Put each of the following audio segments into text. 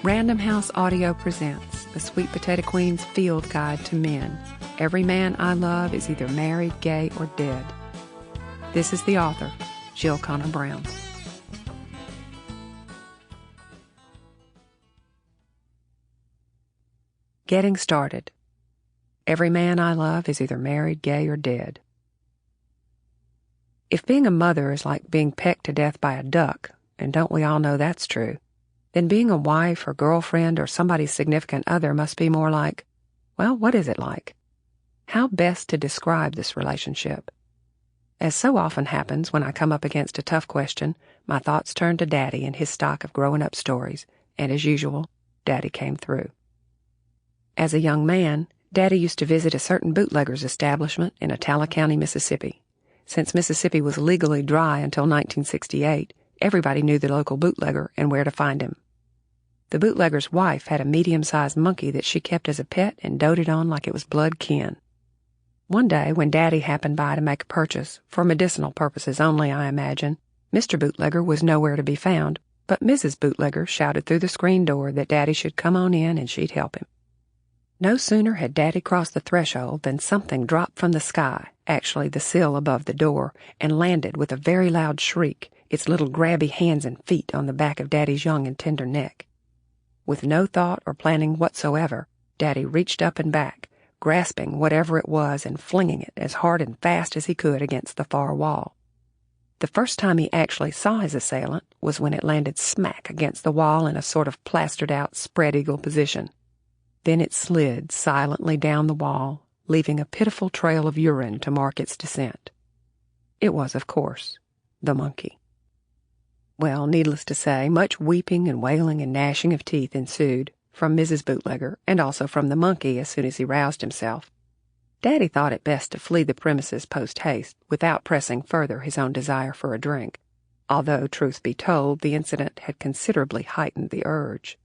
Random House Audio presents the Sweet Potato Queen's Field Guide to Men. Every man I love is either married, gay, or dead. This is the author, Jill Connor Browne. Getting started. Every man I love is either married, gay, or dead. If being a mother is like being pecked to death by a duck, and don't we all know that's true, then being a wife or girlfriend or somebody's significant other must be more like, well, what is it like? How best to describe this relationship? As so often happens when I come up against a tough question, my thoughts turn to Daddy and his stock of growing up stories, and as usual, Daddy came through. As a young man, Daddy used to visit a certain bootlegger's establishment in Attala County, Mississippi. Since Mississippi was legally dry until 1968, everybody knew the local bootlegger and where to find him. The bootlegger's wife had a medium-sized monkey that she kept as a pet and doted on like it was blood kin. One day, when Daddy happened by to make a purchase, for medicinal purposes only, I imagine, Mr. Bootlegger was nowhere to be found, but Mrs. Bootlegger shouted through the screen door that Daddy should come on in and she'd help him. No sooner had Daddy crossed the threshold than something dropped from the sky, actually the sill above the door, and landed with a very loud shriek, its little grabby hands and feet on the back of Daddy's young and tender neck. With no thought or planning whatsoever, Daddy reached up and back, grasping whatever it was and flinging it as hard and fast as he could against the far wall. The first time he actually saw his assailant was when it landed smack against the wall in a sort of plastered-out spread-eagle position. Then it slid silently down the wall, leaving a pitiful trail of urine to mark its descent. It was, of course, the monkey. Well, needless to say, much weeping and wailing and gnashing of teeth ensued from Mrs. Bootlegger and also from the monkey as soon as he roused himself. Daddy thought it best to flee the premises post-haste without pressing further his own desire for a drink, although, truth be told, the incident had considerably heightened the urge.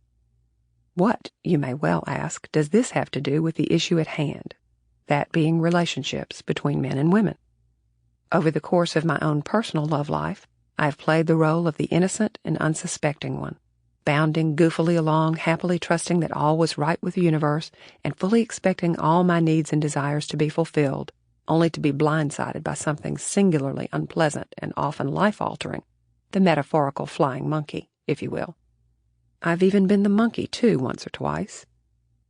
What, you may well ask, does this have to do with the issue at hand, that being relationships between men and women? Over the course of my own personal love life, I have played the role of the innocent and unsuspecting one, bounding goofily along, happily trusting that all was right with the universe and fully expecting all my needs and desires to be fulfilled, only to be blindsided by something singularly unpleasant and often life-altering, the metaphorical flying monkey, if you will. I've even been the monkey, too, once or twice.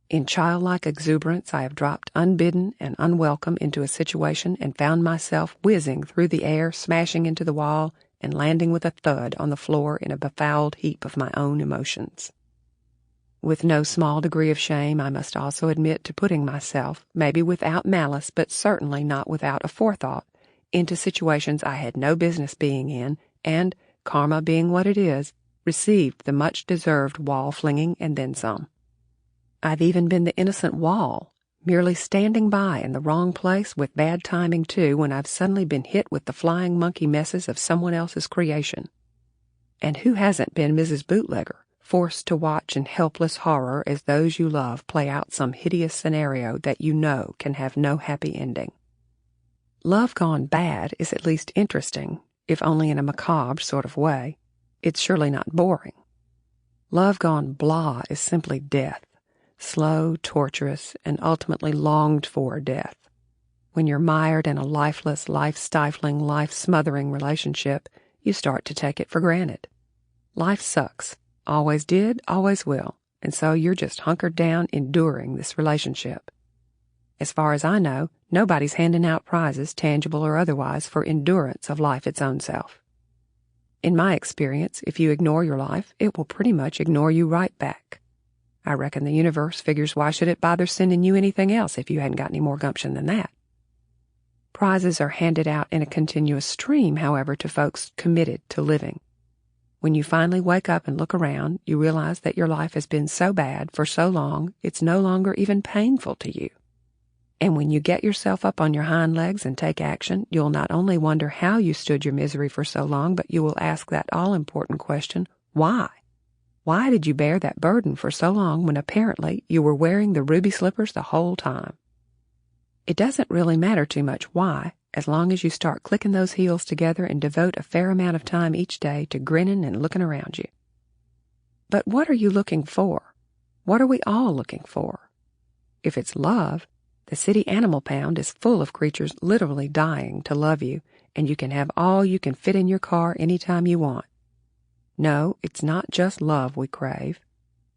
In childlike exuberance, I have dropped unbidden and unwelcome into a situation and found myself whizzing through the air, smashing into the wall, and landing with a thud on the floor in a befouled heap of my own emotions. With no small degree of shame, I must also admit to putting myself, maybe without malice, but certainly not without a forethought, into situations I had no business being in, and, karma being what it is, received the much-deserved wall-flinging and then some. I've even been the innocent wall, merely standing by in the wrong place with bad timing, too, when I've suddenly been hit with the flying monkey messes of someone else's creation. And who hasn't been Mrs. Bootlegger, forced to watch in helpless horror as those you love play out some hideous scenario that you know can have no happy ending? Love gone bad is at least interesting, if only in a macabre sort of way. It's surely not boring. Love gone blah is simply death. Slow, torturous, and ultimately longed-for death. When you're mired in a lifeless, life-stifling, life-smothering relationship, you start to take it for granted. Life sucks. Always did, always will, and so you're just hunkered down enduring this relationship. As far as I know, nobody's handing out prizes, tangible or otherwise, for endurance of life its own self. In my experience, if you ignore your life, it will pretty much ignore you right back. I reckon the universe figures why should it bother sending you anything else if you hadn't got any more gumption than that. Prizes are handed out in a continuous stream, however, to folks committed to living. When you finally wake up and look around, you realize that your life has been so bad for so long, it's no longer even painful to you. And when you get yourself up on your hind legs and take action, you'll not only wonder how you stood your misery for so long, but you will ask that all-important question, why? Why did you bear that burden for so long when apparently you were wearing the ruby slippers the whole time? It doesn't really matter too much why, as long as you start clicking those heels together and devote a fair amount of time each day to grinning and looking around you. But what are you looking for? What are we all looking for? If it's love, the city animal pound is full of creatures literally dying to love you, and you can have all you can fit in your car anytime you want. No, it's not just love we crave.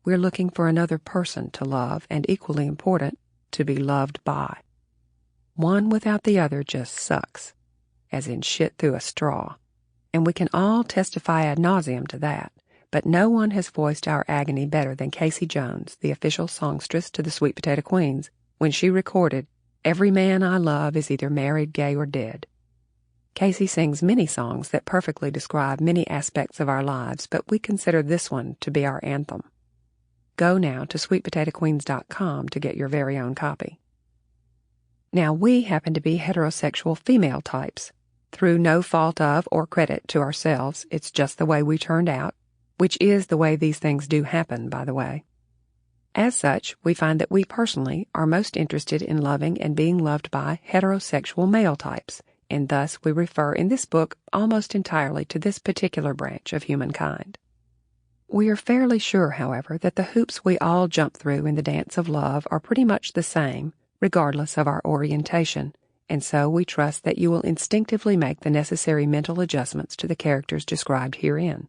We're looking for another person to love, and equally important, to be loved by. One without the other just sucks, as in shit through a straw. And we can all testify ad nauseum to that, but no one has voiced our agony better than Casey Jones, the official songstress to the Sweet Potato Queens, when she recorded, "Every man I love is either married, gay, or dead." Casey sings many songs that perfectly describe many aspects of our lives, but we consider this one to be our anthem. Go now to sweetpotatoqueens.com to get your very own copy. Now, we happen to be heterosexual female types. Through no fault of or credit to ourselves, it's just the way we turned out, which is the way these things do happen, by the way. As such, we find that we personally are most interested in loving and being loved by heterosexual male types, and thus we refer in this book almost entirely to this particular branch of humankind. We are fairly sure, however, that the hoops we all jump through in the dance of love are pretty much the same, regardless of our orientation, and so we trust that you will instinctively make the necessary mental adjustments to the characters described herein.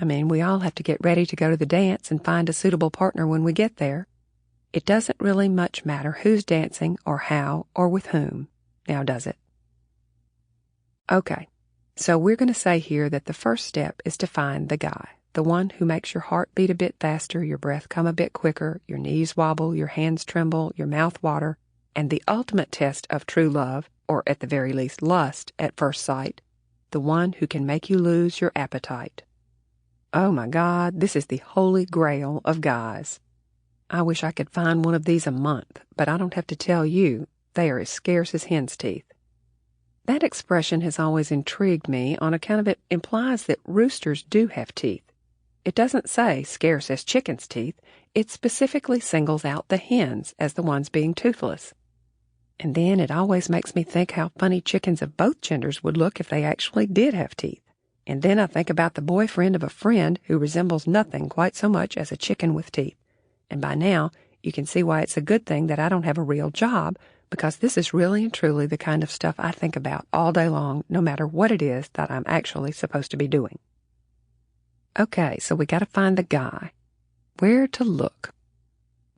I mean, we all have to get ready to go to the dance and find a suitable partner when we get there. It doesn't really much matter who's dancing or how or with whom, now does it? Okay, so we're going to say here that the first step is to find the guy, the one who makes your heart beat a bit faster, your breath come a bit quicker, your knees wobble, your hands tremble, your mouth water, and the ultimate test of true love, or at the very least lust at first sight, the one who can make you lose your appetite. Oh my God, this is the holy grail of guys. I wish I could find one of these a month, but I don't have to tell you, they are as scarce as hen's teeth. That expression has always intrigued me on account of it implies that roosters do have teeth. It doesn't say scarce as chickens' teeth. It specifically singles out the hens as the ones being toothless. And then it always makes me think how funny chickens of both genders would look if they actually did have teeth. And then I think about the boyfriend of a friend who resembles nothing quite so much as a chicken with teeth. And by now, you can see why it's a good thing that I don't have a real job, because this is really and truly the kind of stuff I think about all day long, no matter what it is that I'm actually supposed to be doing. Okay, so we got to find the guy. Where to look?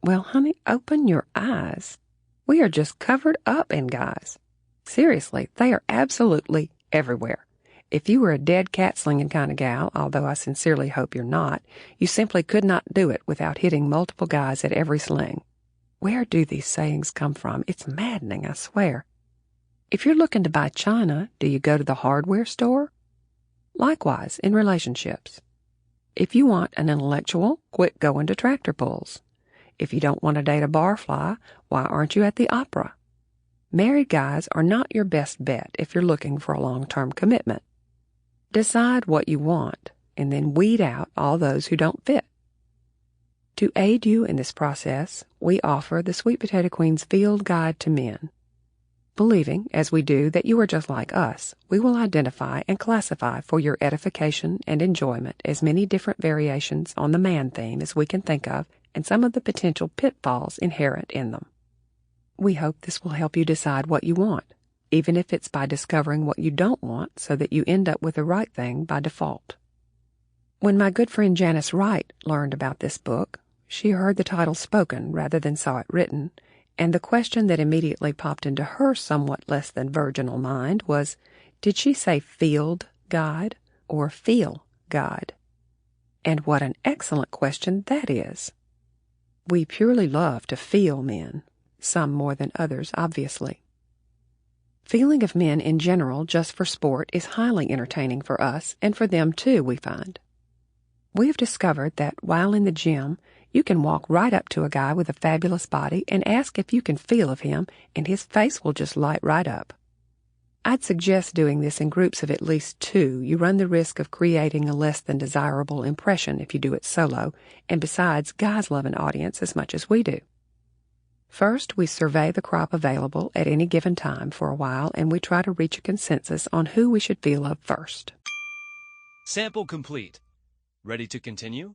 Well, honey, open your eyes. We are just covered up in guys. Seriously, they are absolutely everywhere. If you were a dead cat-slinging kind of gal, although I sincerely hope you're not, you simply could not do it without hitting multiple guys at every sling. Where do these sayings come from? It's maddening, I swear. If you're looking to buy china, do you go to the hardware store? Likewise, in relationships. If you want an intellectual, quit going to tractor pulls. If you don't want to date a barfly, why aren't you at the opera? Married guys are not your best bet if you're looking for a long-term commitment. Decide what you want, and then weed out all those who don't fit. To aid you in this process, we offer the Sweet Potato Queens Field Guide to Men. Believing, as we do, that you are just like us, we will identify and classify for your edification and enjoyment as many different variations on the man theme as we can think of and some of the potential pitfalls inherent in them. We hope this will help you decide what you want, even if it's by discovering what you don't want so that you end up with the right thing by default. When my good friend Janice Wright learned about this book, she heard the title spoken rather than saw it written, and the question that immediately popped into her somewhat less than virginal mind was, did she say field guide or feel guide? And what an excellent question that is. We purely love to feel men, some more than others, obviously. Feeling of men in general, just for sport, is highly entertaining for us, and for them too, we find. We have discovered that while in the gym, you can walk right up to a guy with a fabulous body and ask if you can feel of him, and his face will just light right up. I'd suggest doing this in groups of at least 2. You run the risk of creating a less than desirable impression if you do it solo, and besides, guys love an audience as much as we do. First, we survey the crop available at any given time for a while, and we try to reach a consensus on who we should feel of first. Sample complete. Ready to continue?